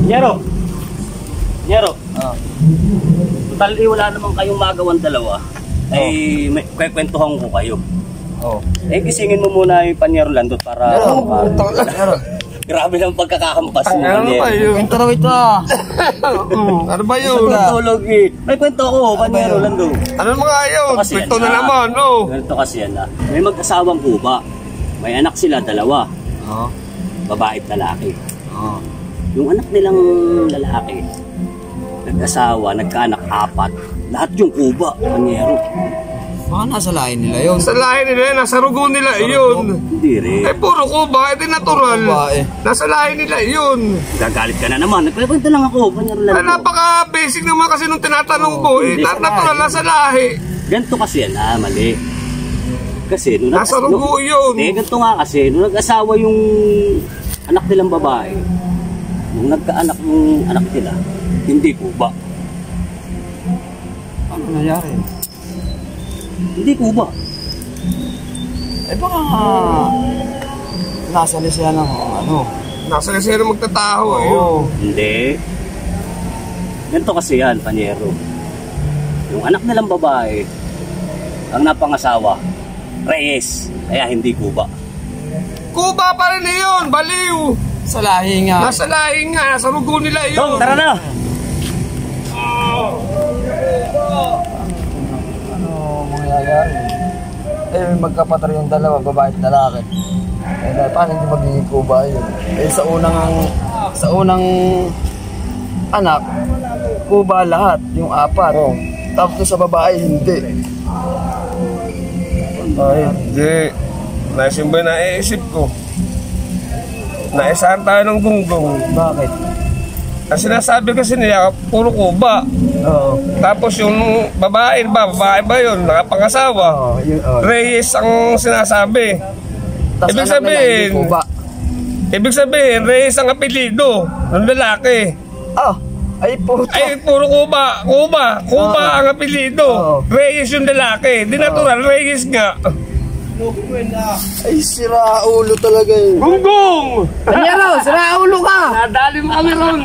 Nyero. Nyero. Total, wala naman kayong magawan dalawa. Ay, kwentuhan ko kayo. Gisingin mo muna yung Panyero Landot para... Grabe lang pagkakahampas mo. Ano ba yun? Kwento raw ito ah. Ano ba yun? Tulog eh. May kwento ako, Panyero Landot. Ano mga yun? Kwento na naman, Ganito kasi yan ah. May mag-asawang kuba. May anak sila, dalawa. Babae at lalaki. Yung anak nilang lalaki, nag-asawa, nagkaanak, 4. Lahat yung kuba, Panyero. Baka nasa lahin nila yun. Sa lahi nila yun, nasa rugo nila yun. Hindi rin. Puro kuba, edi natural. Nasa lahi nila yun. Gagalit ka na naman. Nagkwento lang ako, Panyero Landot. Napaka-basic naman kasi nung tinatanong ko, natural, nasa lahi. Ganito kasi yan mali. Kasi nung nasa rugo yun. Ganito nga kasi, nung nag-asawa yung anak nilang babae, nung nagkaanak yung anak nila, hindi kuba. Ano nangyari? Hindi kuba. Baka nasa siya ng ano. Nasa kasi na magtataho Hindi. Ganito kasi yan, Panyero. Yung anak nilang babae, ang napangasawa, Reyes, kaya hindi kuba. Kuba pa rin yun, baliw. Sa lahi nga. Nasa lahi nga, nasa rugo nila yun. Dong, tara na! Ano mangyayari? Magkapatid yung dalawa, babae at lalaki. Paano hindi magiging kuba yun? Sa unang anak, kuba lahat, yung 4. Tapos sa babae, hindi. Hindi. Nasin ba naiisip ko? Naisahan tayo ng gunggong. Bakit? Ang sinasabi kasi niya, puro kuba. Tapos yung babae ba yun? Nakapangasawa. Reyes ang sinasabi. Ibig sabihin, Reyes ang apelido ng lalaki. Puro kuba. Kuba ang apelido. Reyes yung lalaki. Di natural, Reyes nga. Ay, sira ulo talaga yun. Gunggong! Panyero, sira ulo ka! Nadali mo kami ron